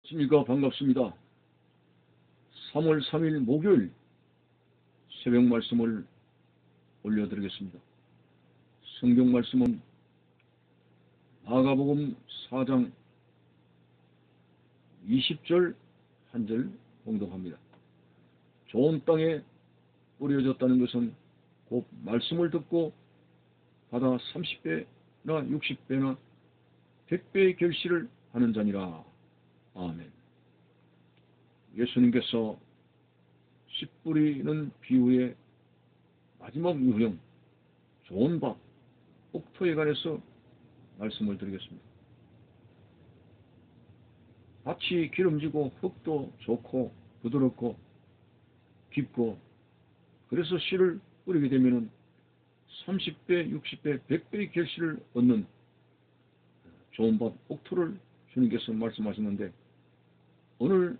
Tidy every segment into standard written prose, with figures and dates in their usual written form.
안녕하십니까. 반갑습니다. 3월 3일 목요일 새벽 말씀을 올려드리겠습니다. 성경 말씀은 마가복음 4장 20절 한 절 봉독합니다. 좋은 땅에 뿌려졌다는 것은 곧 말씀을 듣고 받아 30배나 60배나 100배의 결실을 하는 자니라. 아멘. 예수님께서 씨 뿌리는 비유의 마지막 유형, 좋은 밥, 옥토에 관해서 말씀을 드리겠습니다. 밭이 기름지고 흙도 좋고 부드럽고 깊고, 그래서 씨를 뿌리게 되면 30배, 60배, 100배의 결실을 얻는 좋은 밭, 옥토를 주님께서 말씀하셨는데, 오늘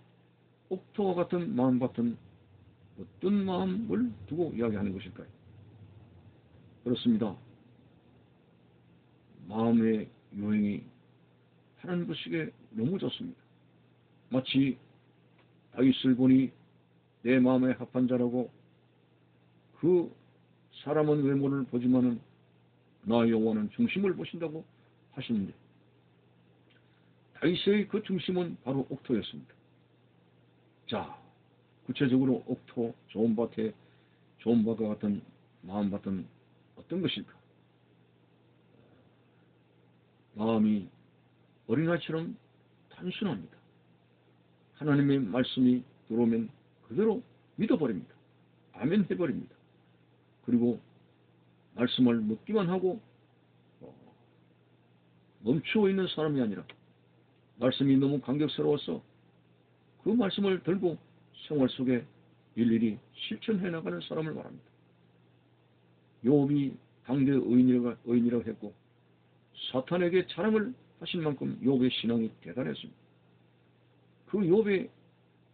옥토와 같은 마음밭은 어떤 마음을 두고 이야기하는 것일까요? 그렇습니다. 마음의 요행이 하나님 보시기에 너무 좋습니다. 마치 다윗을 보니 내 마음에 합한 자라고, 그 사람은 외모를 보지만은 나 여호와는 중심을 보신다고 하시는데, 다윗의 그 중심은 바로 옥토였습니다. 자, 구체적으로 옥토, 좋은 밭과 같은 마음밭은 어떤 것일까? 마음이 어린아이처럼 단순합니다. 하나님의 말씀이 들어오면 그대로 믿어버립니다. 아멘 해버립니다. 그리고 말씀을 듣기만 하고 멈추어 있는 사람이 아니라, 말씀이 너무 감격스러워서 그 말씀을 들고 생활 속에 일일이 실천해 나가는 사람을 말합니다. 욥이 당대 의인이라고 했고, 사탄에게 자랑을 하신 만큼 욥의 신앙이 대단했습니다. 그 욥의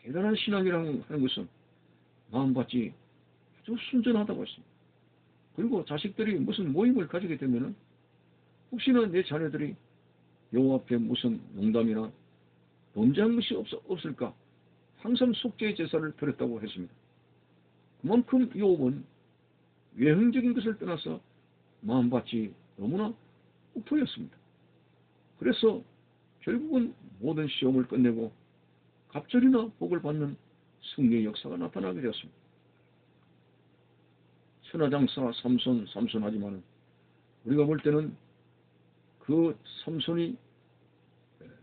대단한 신앙이라는 하는 것은 마음밭이 아주 순전하다고 했습니다. 그리고 자식들이 무슨 모임을 가지게 되면은 혹시나 내 자녀들이 여호와 앞에 무슨 농담이나 범죄한 것이 없을까 항상 속죄의 제사를 드렸다고 했습니다. 그만큼 욥은 외형적인 것을 떠나서 마음밭이 너무나 옥토였습니다. 그래서 결국은 모든 시험을 끝내고 갑절이나 복을 받는 승리의 역사가 나타나게 되었습니다. 천하장사 삼손 하지만은 우리가 볼 때는 그 삼손이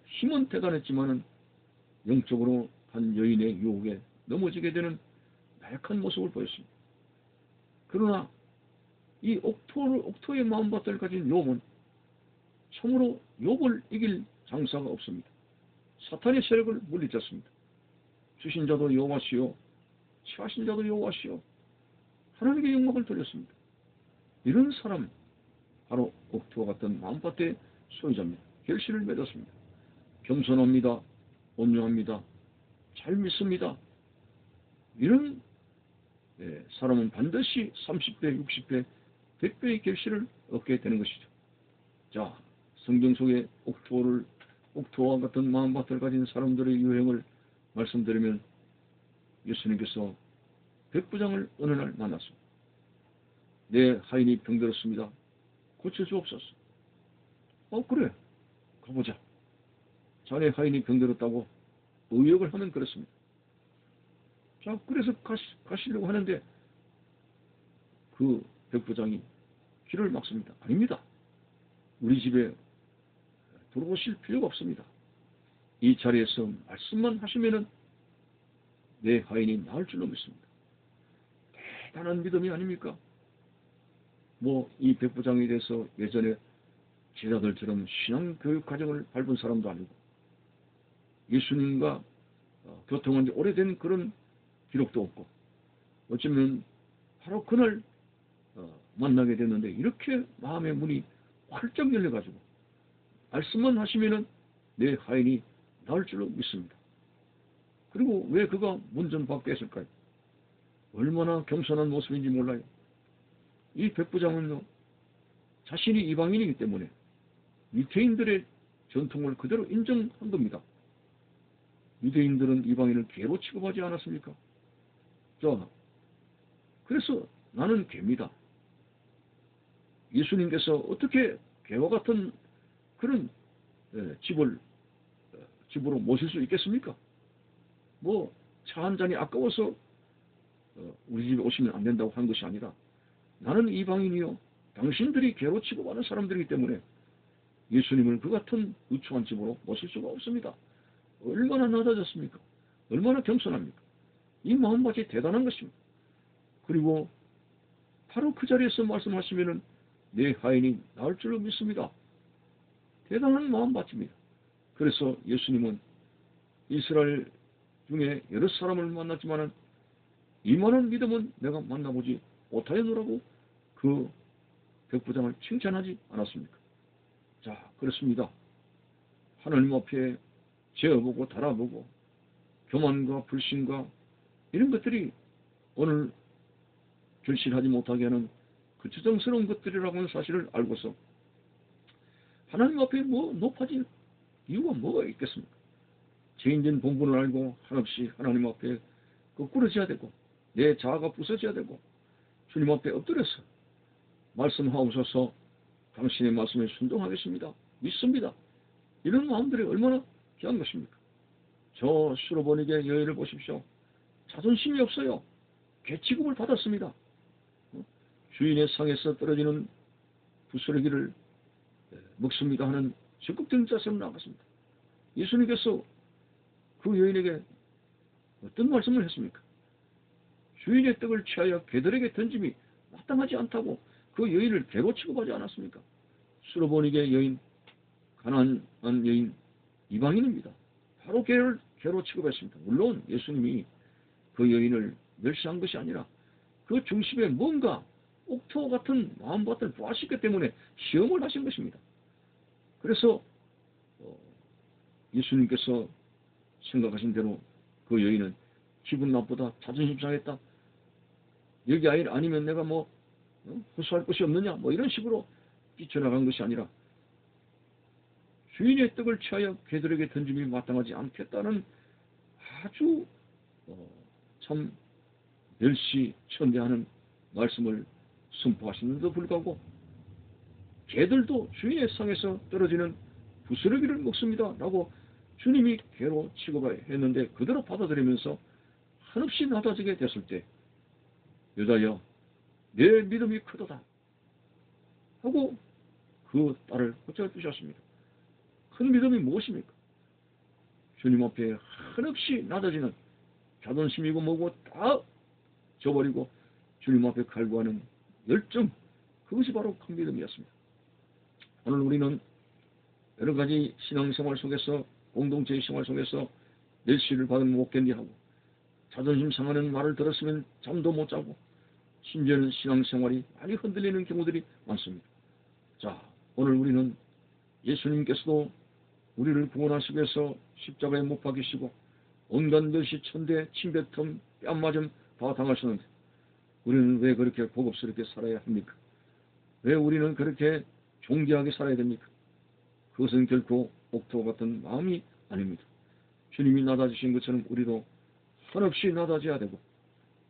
힘은 대단했지만은 영적으로 한 여인의 유혹에 넘어지게 되는 나약한 모습을 보였습니다. 그러나 이 옥토의 마음밭을 가진 욥은 참으로 욥을 이길 장사가 없습니다. 사탄의 세력을 물리쳤습니다. 주신 자도 여호와시요 취하신 자도 여호와시요 하나님께 영광을 돌렸습니다. 이런 사람 바로 옥토와 같은 마음밭의 소유자입니다. 결실을 맺었습니다. 겸손합니다. 온유합니다. 잘 믿습니다. 이런 사람은 반드시 30배, 60배, 100배의 결실을 얻게 되는 것이죠. 자, 성경 속에 옥토와 같은 마음밭을 가진 사람들의 유형을 말씀드리면, 예수님께서 백부장을 어느 날 만났습니다. 내 하인이 병들었습니다. 고쳐주옵소서. 그래, 가보자. 자네 하인이 병들었다고 의역을 하면 그렇습니다. 자, 그래서 가시려고 하는데 그 백부장이 길을 막습니다. 아닙니다. 우리 집에 들어오실 필요가 없습니다. 이 자리에서 말씀만 하시면은 내 하인이 나을 줄로 믿습니다. 대단한 믿음이 아닙니까? 이 백부장에 대해서 예전에 제자들처럼 신앙교육 과정을 밟은 사람도 아니고, 예수님과 교통한 지 오래된 그런 기록도 없고, 어쩌면 바로 그날 만나게 됐는데 이렇게 마음의 문이 활짝 열려가지고 말씀만 하시면은 내 하인이 나을 줄로 믿습니다. 그리고 왜 그가 문전 밖에 했을까요? 얼마나 겸손한 모습인지 몰라요. 이 백부장은요, 자신이 이방인이기 때문에 유대인들의 전통을 그대로 인정한 겁니다. 유대인들은 이방인을 개로 취급하지 않았습니까? 자, 그래서 나는 개입니다. 예수님께서 어떻게 개와 같은 그런 집으로 모실 수 있겠습니까? 뭐 차 한 잔이 아까워서 우리 집에 오시면 안 된다고 한 것이 아니라 나는 이방인이요 당신들이 개로 취급하는 사람들이기 때문에 예수님을 그 같은 우추한 집으로 모실 수가 없습니다. 얼마나 낮아졌습니까? 얼마나 겸손합니까? 이 마음밭이 대단한 것입니다. 그리고 바로 그 자리에서 말씀하시면은 내 하인이 나을 줄로 믿습니다. 대단한 마음밭입니다. 그래서 예수님은 이스라엘 중에 여러 사람을 만났지만은 이만한 믿음은 내가 만나보지 못하였노라고 그 백부장을 칭찬하지 않았습니까? 자, 그렇습니다. 하나님 앞에 재어보고 달아보고 교만과 불신과 이런 것들이 오늘 결실하지 못하게 하는 그 주정스러운 것들이라고 하는 사실을 알고서 하나님 앞에 뭐 높아질 이유가 뭐가 있겠습니까? 죄인된 본분을 알고 한없이 하나님 앞에 거꾸러져야 되고 내 자아가 부서져야 되고 주님 앞에 엎드려서 말씀하옵소서 당신의 말씀에 순종하겠습니다. 믿습니다. 이런 마음들이 얼마나 귀한 것입니까? 저 수로보니게 여인을 보십시오. 자존심이 없어요. 개취급을 받았습니다. 주인의 상에서 떨어지는 부스러기를 먹습니다 하는 적극적인 자세로 나갔습니다. 예수님께서 그 여인에게 어떤 말씀을 했습니까? 주인의 떡을 취하여 개들에게 던짐이 마땅하지 않다고 그 여인을 개로 취급하지 않았습니까? 수로보니게 여인, 가난한 여인, 이방인입니다. 바로 개로 취급했습니다. 물론 예수님이 그 여인을 멸시한 것이 아니라 그 중심에 뭔가 옥토 같은 마음밭을 부하시기 때문에 시험을 하신 것입니다. 그래서 예수님께서 생각하신 대로 그 여인은 기분 나쁘다, 자존심 상했다, 여기 아니면 내가 호소할 것이 없느냐, 이런 식으로 뛰쳐나간 것이 아니라 주인의 떡을 취하여 개들에게 던짐이 마땅하지 않겠다는 아주 참 멸시천대하는 말씀을 선포하시는데도 불구하고 개들도 주인의 상에서 떨어지는 부스러기를 먹습니다 라고 주님이 개로 취급했는데 그대로 받아들이면서 한없이 낮아지게 됐을 때 여자여 내 믿음이 크도다 하고 그 딸을 호적을 주셨습니다. 큰 믿음이 무엇입니까? 주님 앞에 한없이 낮아지는 자존심이고 뭐고 다 저버리고 주님 앞에 갈구하는 열정, 그것이 바로 큰 믿음이었습니다. 오늘 우리는 여러 가지 신앙생활 속에서 공동체의 생활 속에서 멸시를 받으면 못 견디하고 자존심 상하는 말을 들었으면 잠도 못 자고 심지어는 신앙생활이 많이 흔들리는 경우들이 많습니다. 자, 오늘 우리는 예수님께서도 우리를 구원하시기 위해서 십자가에 못 박히시고 온갖 멸시 천대 침뱉음 뺨맞음 다 당하셨는데 우리는 왜 그렇게 고급스럽게 살아야 합니까? 왜 우리는 그렇게 존귀하게 살아야 됩니까? 그것은 결코 옥토 같은 마음이 아닙니다. 주님이 낮아지신 것처럼 우리도 한없이 낮아져야 되고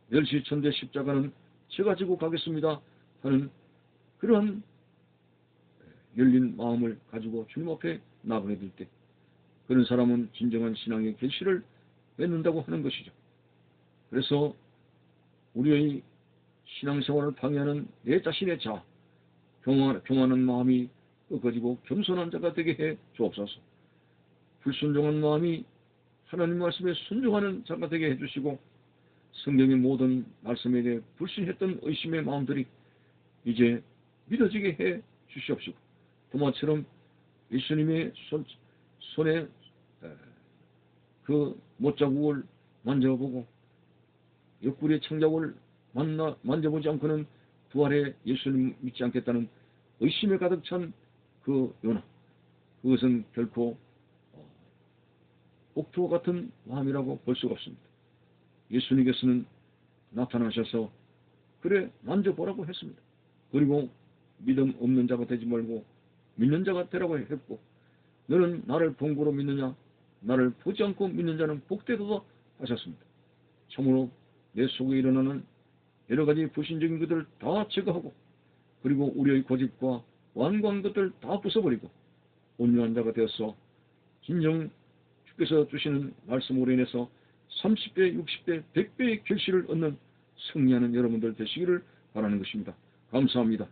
멸시천대 십자가는 제가 지고 가겠습니다 하는 그러한 열린 마음을 가지고 주님 앞에 나가게 될 때 그런 사람은 진정한 신앙의 결실을 맺는다고 하는 것이죠. 그래서 우리의 신앙생활을 방해하는 내 자신의 자아, 교만한 마음이 꺾어지고 겸손한 자가 되게 해 주옵소서. 불순종한 마음이 하나님 말씀에 순종하는 자가 되게 해주시고 성경의 모든 말씀에 대해 불신했던 의심의 마음들이 이제 믿어지게 해 주시옵시고 도마처럼 예수님의 손에 그 못자국을 만져보고 옆구리의 창자국을 만져보지 않고는 부활의 예수님 믿지 않겠다는 의심에 가득 찬 그 요나, 그것은 결코 옥토 같은 마음이라고 볼 수가 없습니다. 예수님께서는 나타나셔서 그래 만져보라고 했습니다. 그리고 믿음 없는 자가 되지 말고 믿는 자가 되라고 했고 너는 나를 본고로 믿느냐 나를 보지 않고 믿는 자는 복되도다 하셨습니다. 참으로 내 속에 일어나는 여러 가지 불신적인 것들을 다 제거하고 그리고 우리의 고집과 완고한 것들을 다 부숴버리고 온유한 자가 되어서 진정 주께서 주시는 말씀으로 인해서 30배, 60배, 100배의 결실을 얻는 승리하는 여러분들 되시기를 바라는 것입니다. 감사합니다.